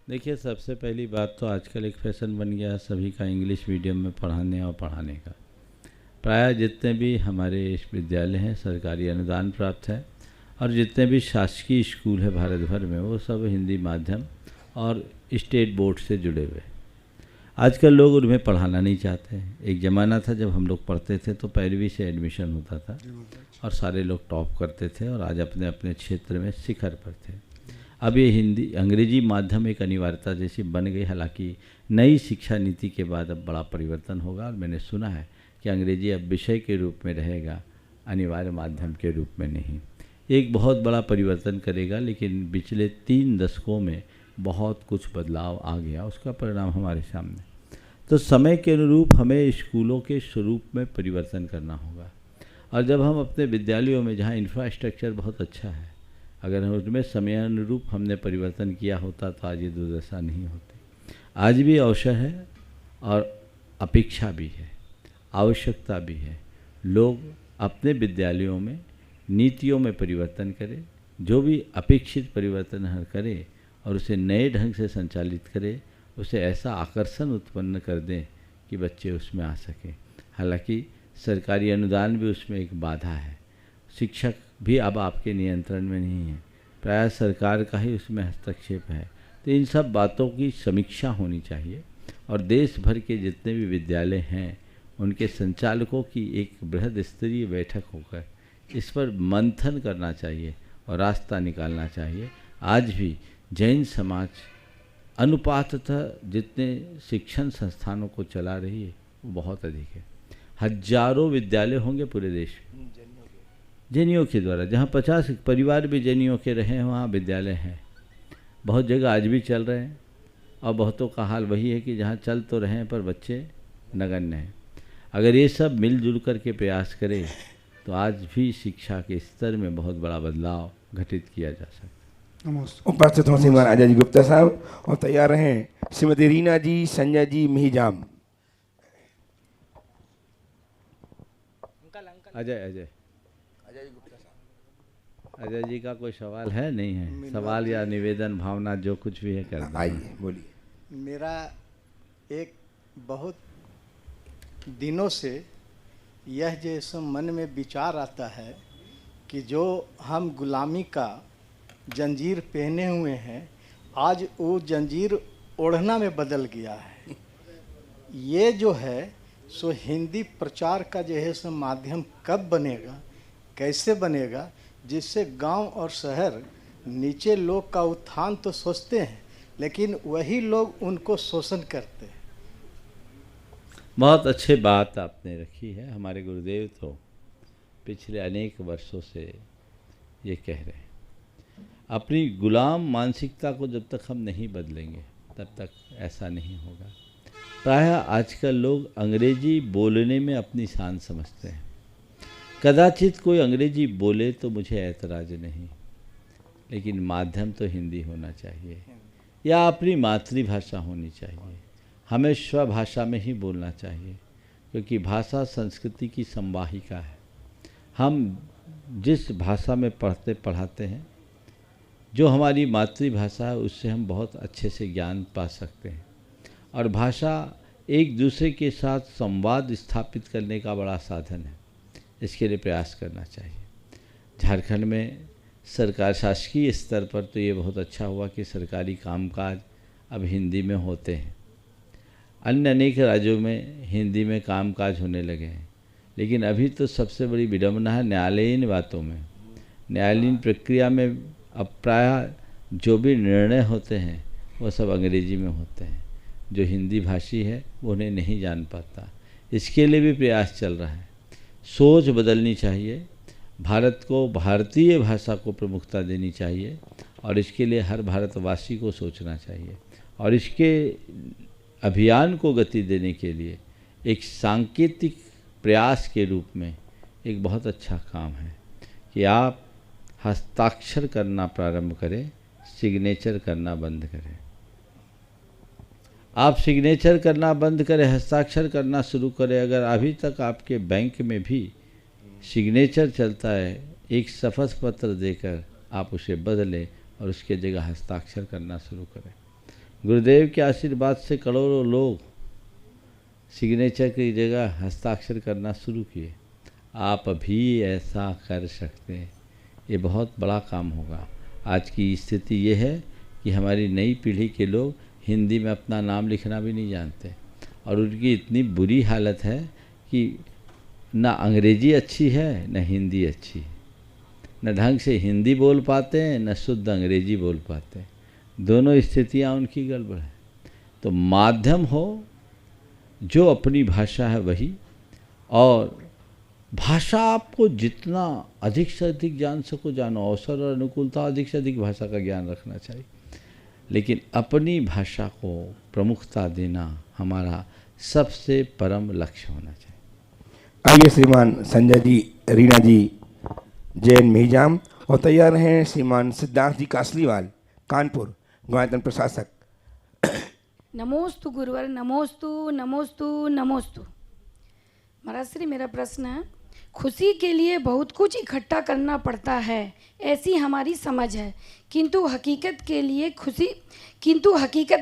देखिए, सबसे पहली बात तो आजकल एक फैशन बन गया है सभी का इंग्लिश मीडियम में पढ़ाने और पढ़ाने का। प्रायः जितने भी हमारे विद्यालय हैं सरकारी अनुदान प्राप्त है, और जितने भी शासकीय स्कूल है भारत भर में, वो सब हिंदी माध्यम और स्टेट बोर्ड से जुड़े हुए। आजकल लोग उनमें पढ़ाना नहीं चाहते हैं। एक ज़माना था जब हम लोग पढ़ते थे तो 11वीं से एडमिशन होता था और सारे लोग टॉप करते थे और आज अपने अपने क्षेत्र में शिखर पर थे। अब ये हिंदी अंग्रेजी माध्यम एक अनिवार्यता जैसी बन गई। हालांकि नई शिक्षा नीति के बाद अब बड़ा परिवर्तन होगा और मैंने सुना है कि अंग्रेजी अब विषय के रूप में रहेगा, अनिवार्य माध्यम के रूप में नहीं। एक बहुत बड़ा परिवर्तन करेगा, लेकिन पिछले 3 दशकों में बहुत कुछ बदलाव आ गया, उसका परिणाम हमारे सामने। तो समय के अनुरूप हमें स्कूलों के स्वरूप में परिवर्तन करना होगा। और जब हम अपने विद्यालयों में, जहाँ इंफ्रास्ट्रक्चर बहुत अच्छा है, अगर हम उसमें समय अनुरूप हमने परिवर्तन किया होता तो आज ये दुर्दशा नहीं होती। आज भी अवसर है और अपेक्षा भी है, आवश्यकता भी है। लोग अपने विद्यालयों में नीतियों में परिवर्तन करें, जो भी अपेक्षित परिवर्तन हर करे और उसे नए ढंग से संचालित करें, उसे ऐसा आकर्षण उत्पन्न कर दें कि बच्चे उसमें आ सकें। हालांकि सरकारी अनुदान भी उसमें एक बाधा है। शिक्षक भी अब आपके नियंत्रण में नहीं है, प्रायः सरकार का ही उसमें हस्तक्षेप है। तो इन सब बातों की समीक्षा होनी चाहिए और देश भर के जितने भी विद्यालय हैं उनके संचालकों की एक बृहद स्तरीय बैठक होकर इस पर मंथन करना चाहिए और रास्ता निकालना चाहिए। आज भी जैन समाज अनुपाततः जितने शिक्षण संस्थानों को चला रही है वो बहुत अधिक है। हजारों विद्यालय होंगे पूरे देश में जैनियों के द्वारा। जहाँ 50 परिवार भी जैनियों के रहे हैं वहाँ विद्यालय हैं। बहुत जगह आज भी चल रहे हैं और बहुतों का हाल वही है कि जहाँ चल तो रहे हैं पर बच्चे नगण्य हैं। अगर ये सब मिलजुल कर के प्रयास करें तो आज भी शिक्षा के स्तर में बहुत बड़ा बदलाव घटित किया जा सकता है। उपस्थित हों श्रीमान अजय जी गुप्ता साहब और तैयार रहें श्रीमती रीना जी, संजय जी मिहिजाम। अजय अजय जी का कोई सवाल है? नहीं है सवाल या निवेदन, भावना, जो कुछ भी है कर दें। आइए बोलिए। मेरा एक बहुत दिनों से यह जैसे मन में विचार आता है कि जो हम गुलामी का जंजीर पहने हुए हैं, आज वो जंजीर ओढ़ना में बदल गया है। ये जो है सो हिंदी प्रचार का जो है सो माध्यम कब बनेगा, कैसे बनेगा, जिससे गांव और शहर नीचे लोग का उत्थान तो सोचते हैं लेकिन वही लोग उनको शोषण करते हैं। बहुत अच्छी बात आपने रखी है। हमारे गुरुदेव तो पिछले अनेक वर्षों से ये कह रहे हैं, अपनी गुलाम मानसिकता को जब तक हम नहीं बदलेंगे तब तक ऐसा नहीं होगा। प्रायः आजकल लोग अंग्रेजी बोलने में अपनी शान समझते हैं। कदाचित कोई अंग्रेजी बोले तो मुझे ऐतराज़ नहीं, लेकिन माध्यम तो हिंदी होना चाहिए या अपनी मातृभाषा होनी चाहिए। हमें स्वभाषा में ही बोलना चाहिए, क्योंकि भाषा संस्कृति की संवाहिका है। हम जिस भाषा में पढ़ते पढ़ाते हैं, जो हमारी मातृभाषा है, उससे हम बहुत अच्छे से ज्ञान पा सकते हैं। और भाषा एक दूसरे के साथ संवाद स्थापित करने का बड़ा साधन है। इसके लिए प्रयास करना चाहिए। झारखंड में सरकार शासकीय स्तर पर तो ये बहुत अच्छा हुआ कि सरकारी कामकाज अब हिंदी में होते हैं। अन्य अनेक राज्यों में हिंदी में कामकाज होने लगे हैं, लेकिन अभी तो सबसे बड़ी विडंबना है न्यायालयीन बातों में। न्यायालयीन प्रक्रिया में अब प्रायः जो भी निर्णय होते हैं वो सब अंग्रेजी में होते हैं। जो हिंदी भाषी है वो उन्हें नहीं जान पाता। इसके लिए भी प्रयास चल रहा है। सोच बदलनी चाहिए। भारत को भारतीय भाषा को प्रमुखता देनी चाहिए और इसके लिए हर भारतवासी को सोचना चाहिए। और इसके अभियान को गति देने के लिए एक सांकेतिक प्रयास के रूप में एक बहुत अच्छा काम है कि आप हस्ताक्षर करना प्रारंभ करें, सिग्नेचर करना बंद करें। आप सिग्नेचर करना बंद करें, हस्ताक्षर करना शुरू करें। अगर अभी तक आपके बैंक में भी सिग्नेचर चलता है, एक शपथ पत्र देकर आप उसे बदलें और उसके जगह हस्ताक्षर करना शुरू करें। गुरुदेव के आशीर्वाद से करोड़ों लोग सिग्नेचर की जगह हस्ताक्षर करना शुरू किए। आप भी ऐसा कर सकते हैं। ये बहुत बड़ा काम होगा। आज की स्थिति ये है कि हमारी नई पीढ़ी के लोग हिंदी में अपना नाम लिखना भी नहीं जानते और उनकी इतनी बुरी हालत है कि ना अंग्रेजी अच्छी है न हिंदी अच्छी है। न ढंग से हिंदी बोल पाते हैं न शुद्ध अंग्रेजी बोल पाते हैं। दोनों स्थितियां उनकी गड़बड़ है। तो माध्यम हो जो अपनी भाषा है वही, और भाषा आपको जितना अधिक से अधिक जान सको जानो। अवसर और अनुकूलता अधिक से अधिक भाषा का ज्ञान रखना चाहिए, लेकिन अपनी भाषा को प्रमुखता देना हमारा सबसे परम लक्ष्य होना चाहिए। आइए श्रीमान संजय जी, रीना जी, जैन मिहिजाम, और तैयार हैं श्रीमान सिद्धार्थ जी कासलीवाल, कानपुर, गुणायतन प्रशासक। नमोस्तु गुरुवर, नमोस्तु नमोस्तु नमोस्तु। महाराज श्री, मेरा प्रश्न है, खुशी के लिए बहुत कुछ इकट्ठा करना पड़ता है, ऐसी हमारी समझ है, किंतु हकीकत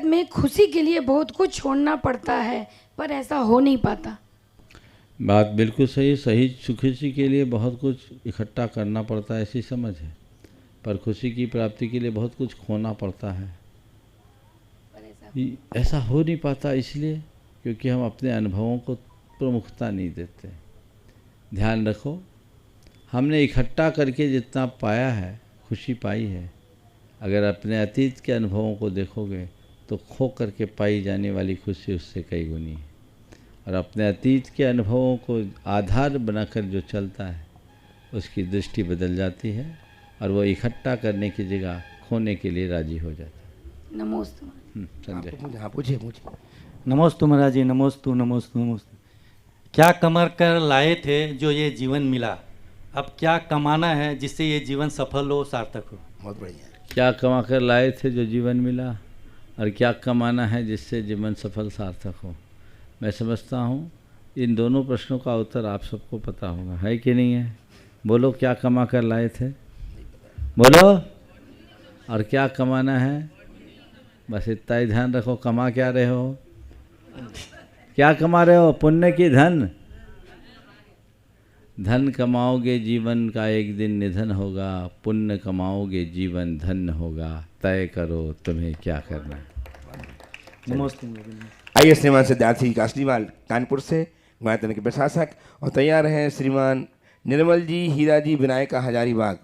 में खुशी के लिए बहुत कुछ छोड़ना पड़ता है, पर ऐसा हो नहीं पाता। बात बिल्कुल सही। सही खुशी के लिए बहुत कुछ इकट्ठा करना पड़ता है, ऐसी समझ है, पर खुशी की प्राप्ति के लिए बहुत कुछ खोना पड़ता है। ऐसा हो नहीं पाता इसलिए क्योंकि हम अपने अनुभवों को प्रमुखता नहीं देते। ध्यान रखो, हमने इकट्ठा करके जितना पाया है, खुशी पाई है, अगर अपने अतीत के अनुभवों को देखोगे तो खो करके पाई जाने वाली खुशी उससे कई गुनी है। और अपने अतीत के अनुभवों को आधार बनाकर जो चलता है उसकी दृष्टि बदल जाती है और वो इकट्ठा करने की जगह खोने के लिए राजी हो जाता है। नमोस्तु। संजय, हाँ पूछिए। नमोस्तु महाराज जी, नमोस्तु नमोस्तु नमोस्तु। क्या कमा कर लाए थे जो ये जीवन मिला, अब क्या कमाना है जिससे ये जीवन सफल हो, सार्थक हो? बहुत बढ़िया। क्या कमा कर लाए थे जो जीवन मिला और क्या कमाना है जिससे जीवन सफल सार्थक हो? मैं समझता हूँ इन दोनों प्रश्नों का उत्तर आप सबको पता होगा, है कि नहीं है? बोलो, क्या कमा कर लाए थे? बोलो। और क्या कमाना है? बस इतना ही ध्यान रखो। कमा क्या रहे हो? क्या कमा रहे हो? पुण्य की धन? धन कमाओगे जीवन का एक दिन निधन होगा, पुण्य कमाओगे जीवन धन्य होगा। तय करो तुम्हें क्या करना है। नमस्ते। आइए श्रीमान सिद्धार्थ जी कासलीवाल, कानपुर से, गुणायतन के प्रशासक, और तैयार हैं श्रीमान निर्मल जी, हीरा जी, विनायक हजारीबाग,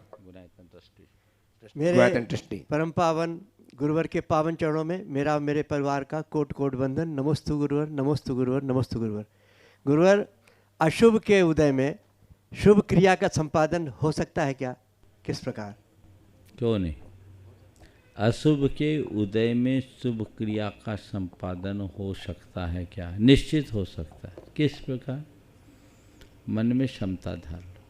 मेरे परम पावन गुरुवर के पावन चरणों में मेरा और मेरे परिवार का कोट कोट वंदन। नमोस्तु गुरुवर, नमोस्तु गुरुवर, नमोस्तु गुरुवर। गुरुवर, अशुभ के उदय में शुभ क्रिया का संपादन हो सकता है क्या? किस प्रकार? क्यों नहीं? अशुभ के उदय में शुभ क्रिया का संपादन हो सकता है क्या? निश्चित हो सकता है। किस प्रकार? मन में क्षमता धार लो।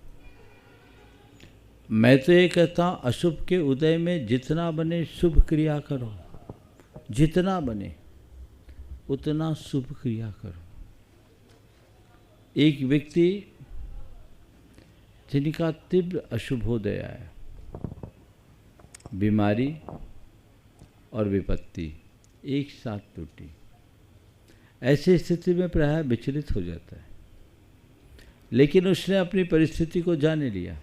मैं तो ये कहता हूँ अशुभ के उदय में जितना बने शुभ क्रिया करो, जितना बने उतना शुभ क्रिया करो। एक व्यक्ति जिनका तीव्र अशुभोदय आया, बीमारी और विपत्ति एक साथ टूटी, ऐसी स्थिति में प्रायः विचलित हो जाता है। लेकिन उसने अपनी परिस्थिति को जान लिया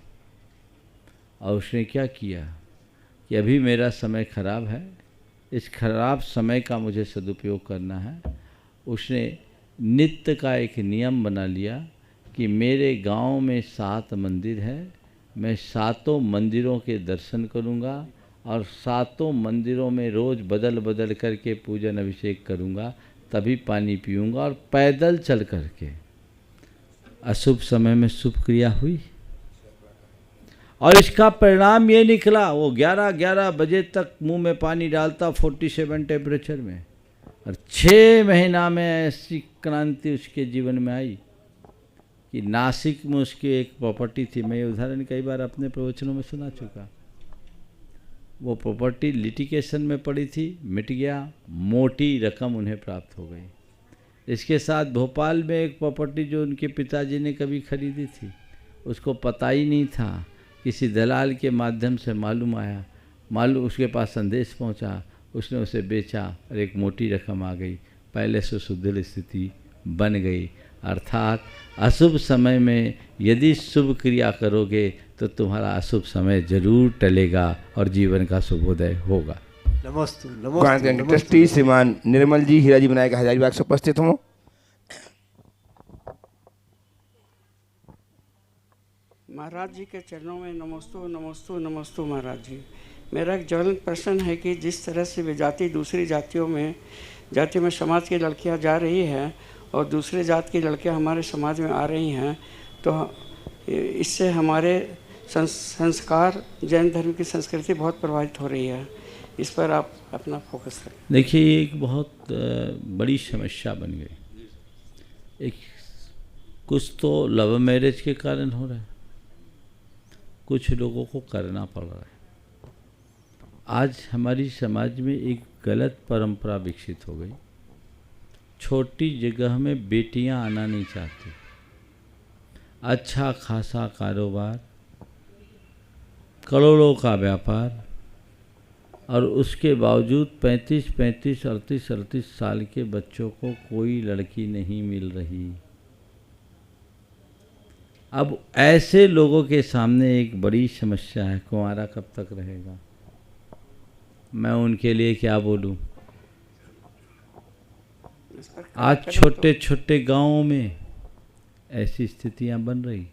और उसने क्या किया कि अभी मेरा समय खराब है, इस खराब समय का मुझे सदुपयोग करना है। उसने नित्य का एक नियम बना लिया कि मेरे गांव में 7 मंदिर है, मैं 7 मंदिरों के दर्शन करूंगा और 7 मंदिरों में रोज़ बदल बदल करके पूजन अभिषेक करूंगा, तभी पानी पीऊंगा। और पैदल चल करके अशुभ समय में शुभ क्रिया हुई और इसका परिणाम ये निकला, वो 11-11 बजे तक मुंह में पानी डालता 47 टेम्परेचर में, और 6 महीना में ऐसी क्रांति उसके जीवन में आई कि नासिक में उसकी एक प्रॉपर्टी थी। मैं ये उदाहरण कई बार अपने प्रवचनों में सुना चुका। वो प्रॉपर्टी लिटिगेशन में पड़ी थी, मिट गया, मोटी रकम उन्हें प्राप्त हो गई। इसके साथ भोपाल में एक प्रॉपर्टी जो उनके पिताजी ने कभी खरीदी थी, उसको पता ही नहीं था, किसी दलाल के माध्यम से मालूम आया, उसके पास संदेश पहुंचा, उसने उसे बेचा और एक मोटी रकम आ गई, पहले से सुदृढ़ स्थिति बन गई। अर्थात अशुभ समय में यदि शुभ क्रिया करोगे तो तुम्हारा अशुभ समय जरूर टलेगा और जीवन का शुभोदय होगा। नमस्ते ट्रस्टी श्रीमान निर्मल जी हीरा जी विनायक हजारीबाग से उपस्थित हों। महाराज जी के चरणों में नमोस्तु नमोस्तु नमोस्तु। महाराज जी, मेरा एक ज्वलंत प्रश्न है कि जिस तरह से विजाति दूसरी जातियों में समाज की लड़कियां जा रही हैं और दूसरे जात की लड़कियां हमारे समाज में आ रही हैं, तो इससे हमारे संस्कार, जैन धर्म की संस्कृति बहुत प्रभावित हो रही है। इस पर आप अपना फोकस करें। देखिए, ये एक बहुत बड़ी समस्या बन गई। एक कुछ तो लव मैरिज के कारण हो रहा है, कुछ लोगों को करना पड़ रहा है। आज हमारी समाज में एक गलत परंपरा विकसित हो गई। छोटी जगह में बेटियां आना नहीं चाहती। अच्छा खासा कारोबार, करोड़ों का व्यापार, और उसके बावजूद 35-35, 38-38 साल के बच्चों को कोई लड़की नहीं मिल रही। अब ऐसे लोगों के सामने एक बड़ी समस्या है, कुंवारा कब तक रहेगा। मैं उनके लिए क्या बोलूं। आज छोटे छोटे गांवों में ऐसी स्थितियां बन रही।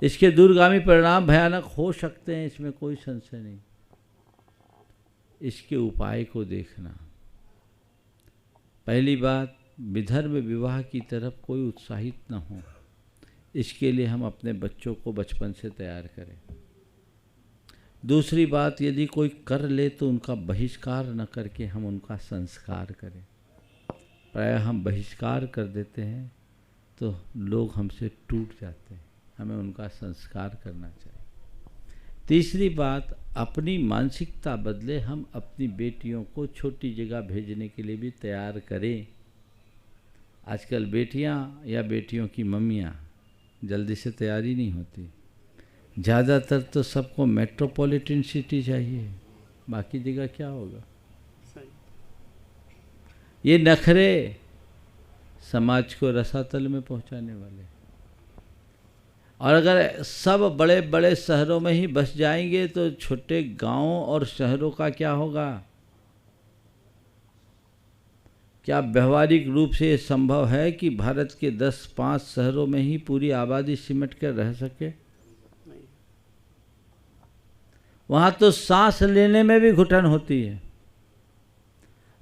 इसके दूरगामी परिणाम भयानक हो सकते हैं, इसमें कोई संशय नहीं। इसके उपाय को देखना। पहली बात, विधर्म विवाह की तरफ कोई उत्साहित न हो, इसके लिए हम अपने बच्चों को बचपन से तैयार करें। दूसरी बात, यदि कोई कर ले तो उनका बहिष्कार न करके हम उनका संस्कार करें। प्रायः हम बहिष्कार कर देते हैं तो लोग हमसे टूट जाते हैं, हमें उनका संस्कार करना चाहिए। तीसरी बात, अपनी मानसिकता बदले, हम अपनी बेटियों को छोटी जगह भेजने के लिए भी तैयार करें। आजकल बेटियां या बेटियों की मम्मियां जल्दी से तैयारी नहीं होती। ज़्यादातर तो सबको मेट्रोपॉलिटन सिटी चाहिए, बाकी जगह क्या होगा। ये नखरे समाज को रसातल में पहुंचाने वाले। और अगर सब बड़े बड़े शहरों में ही बस जाएंगे तो छोटे गांवों और शहरों का क्या होगा। क्या व्यवहारिक रूप से ये संभव है कि भारत के 10-5 शहरों में ही पूरी आबादी सिमट कर रह सके। वहाँ तो सांस लेने में भी घुटन होती है।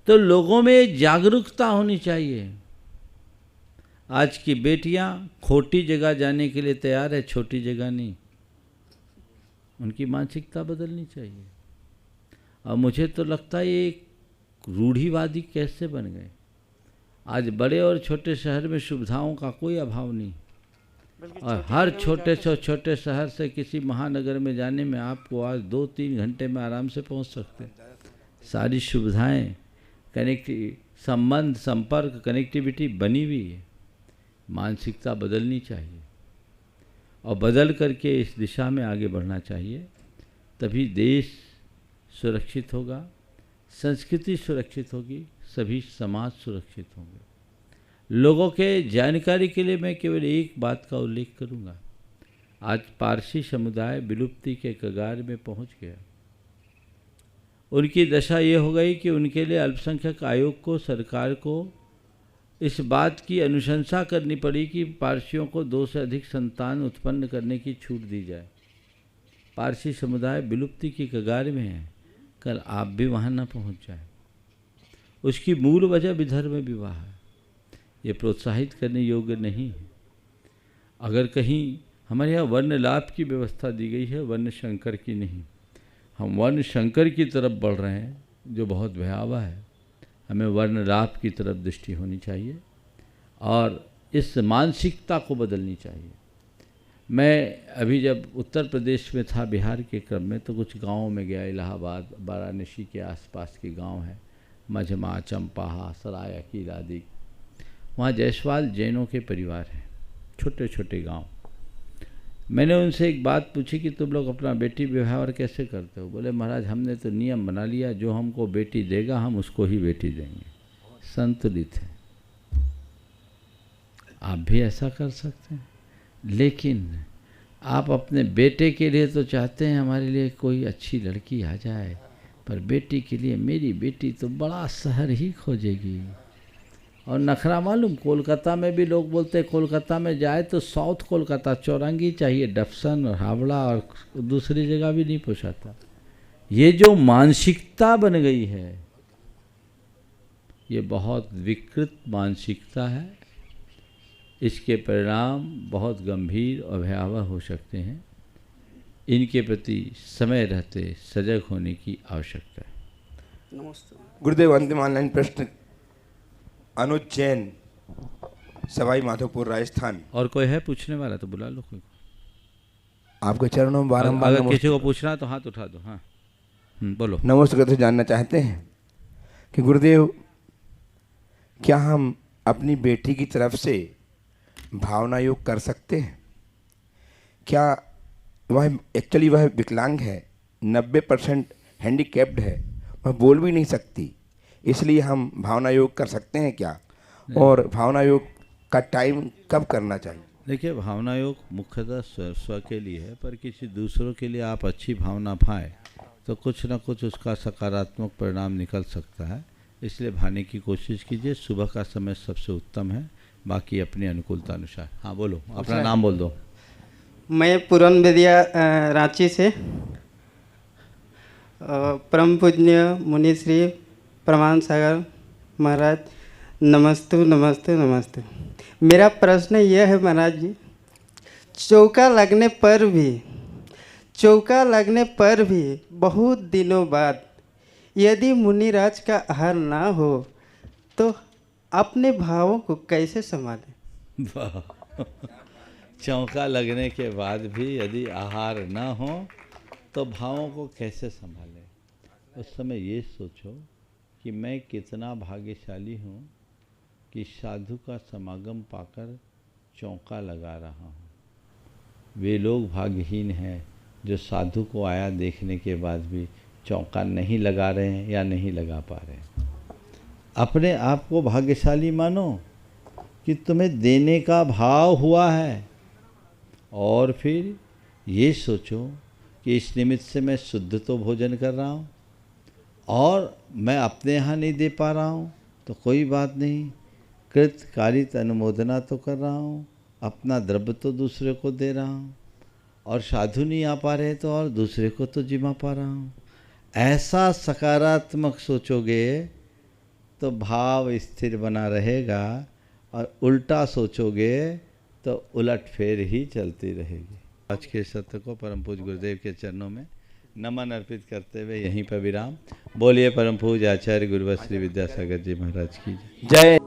तो लोगों में जागरूकता होनी चाहिए। आज की बेटियां खोटी जगह जाने के लिए तैयार है, छोटी जगह नहीं। उनकी मानसिकता बदलनी चाहिए। और मुझे तो लगता है ये रूढ़िवादी कैसे बन गए। आज बड़े और छोटे शहर में सुविधाओं का कोई अभाव नहीं, और हर छोटे से छोटे शहर से किसी महानगर में जाने में आपको आज 2-3 घंटे में आराम से पहुंच सकते हैं। सारी सुविधाएं, संबंध, संपर्क, कनेक्टिविटी बनी हुई है। मानसिकता बदलनी चाहिए और बदल करके इस दिशा में आगे बढ़ना चाहिए, तभी देश सुरक्षित होगा, संस्कृति सुरक्षित होगी, सभी समाज सुरक्षित होंगे। लोगों के जानकारी के लिए मैं केवल एक बात का उल्लेख करूंगा। आज पारसी समुदाय विलुप्ति के कगार में पहुंच गया। उनकी दशा ये हो गई कि उनके लिए अल्पसंख्यक आयोग को, सरकार को इस बात की अनुशंसा करनी पड़ी कि पारसियों को 2 से अधिक संतान उत्पन्न करने की छूट दी जाए। पारसी समुदाय विलुप्ति की कगार में है, कल आप भी वहाँ न पहुँच जाए। उसकी मूल वजह विधर्म विवाह है। ये प्रोत्साहित करने योग्य नहीं है। अगर कहीं हमारे यहाँ वर्ण लाभ की व्यवस्था दी गई है, वर्ण शंकर की नहीं। हम वर्ण शंकर की तरफ बढ़ रहे हैं, जो बहुत भयावह है। हमें वर्ण लाभ की तरफ दृष्टि होनी चाहिए और इस मानसिकता को बदलनी चाहिए। मैं अभी जब उत्तर प्रदेश में था, बिहार के क्रम में, तो कुछ गाँवों में गया। इलाहाबाद, वाराणसी के आसपास के गांव हैं, मझमा, चंपाहा, सराय, अकील आदि। वहाँ जायसवाल जैनों के परिवार हैं, छोटे छोटे गांव। मैंने उनसे एक बात पूछी कि तुम लोग अपना बेटी विवाह कैसे करते हो? बोले महाराज हमने तो नियम बना लिया, जो हमको बेटी देगा हम उसको ही बेटी देंगे। संतुलित है। आप भी ऐसा कर सकते हैं, लेकिन आप अपने बेटे के लिए तो चाहते हैं हमारे लिए कोई अच्छी लड़की आ जाए, पर बेटी के लिए मेरी बेटी तो बड़ा शहर ही खोजेगी। और नखरा मालूम, कोलकाता में भी लोग बोलते हैं कोलकाता में जाए तो साउथ कोलकाता, चौरंगी चाहिए, डफसन और हावड़ा, और दूसरी जगह भी नहीं पोषाता। ये जो मानसिकता बन गई है, ये बहुत विकृत मानसिकता है। इसके परिणाम बहुत गंभीर और भयावह हो सकते हैं। इनके प्रति समय रहते सजग होने की आवश्यकता है। नमस्ते गुरुदेव। अंतिम ऑनलाइन प्रश्न अनुज जैन, सवाई माधोपुर, राजस्थान। और कोई है पूछने वाला तो बुला लो कोई। आपके चरणों में बारंबार अगर किसी को पूछना है तो हाथ उठा दो। हाँ बोलो। नमस्ते करते जानना चाहते हैं कि गुरुदेव क्या हम अपनी बेटी की तरफ से भावना योग कर सकते हैं? क्या वह एक्चुअली वह विकलांग है, 90% हैंडीकैप्ड है, वह बोल भी नहीं सकती, इसलिए हम भावना योग कर सकते हैं क्या? और भावना योग का टाइम कब करना चाहिए? देखिए, भावना योग मुख्यतः स्व के लिए है, पर किसी दूसरों के लिए आप अच्छी भावना पाएँ तो कुछ ना कुछ उसका सकारात्मक परिणाम निकल सकता है। इसलिए भाने की कोशिश कीजिए। सुबह का समय सबसे उत्तम है, बाकी अपनी अनुकूलता अनुसार। हाँ बोलो, अपना नाम बोल दो। मैं पूरन बेदिया रांची से। परम पूज्य मुनि श्री प्रमाण सागर महाराज, नमस्ते नमस्ते नमस्ते। मेरा प्रश्न यह है महाराज जी, चौका लगने पर भी बहुत दिनों बाद यदि मुनिराज का आहार ना हो तो अपने भावों को कैसे संभालें? चौका लगने के बाद भी यदि आहार ना हो तो भावों को कैसे संभालें? उस समय ये सोचो कि मैं कितना भाग्यशाली हूँ कि साधु का समागम पाकर चौका लगा रहा हूँ। वे लोग भाग्यहीन हैं जो साधु को आया देखने के बाद भी चौका नहीं लगा रहे हैं या नहीं लगा पा रहे हैं। अपने आप को भाग्यशाली मानो कि तुम्हें देने का भाव हुआ है, और फिर ये सोचो कि इस निमित्त से मैं शुद्ध तो भोजन कर रहा हूँ और मैं अपने यहाँ नहीं दे पा रहा हूँ तो कोई बात नहीं, कृत कारित अनुमोदना तो कर रहा हूँ, अपना द्रव्य तो दूसरे को दे रहा हूँ, और साधु नहीं आ पा रहे तो और दूसरे को तो जिमा पा रहा हूँ। ऐसा सकारात्मक सोचोगे तो भाव स्थिर बना रहेगा, और उल्टा सोचोगे तो उलट फेर ही चलती रहेगी। आज के सत्य को परम पूज्य गुरुदेव के चरणों में नमन अर्पित करते हुए यहीं पर विराम। बोलिए परम पूज्य आचार्य गुरुवर श्री विद्यासागर जी महाराज की जय।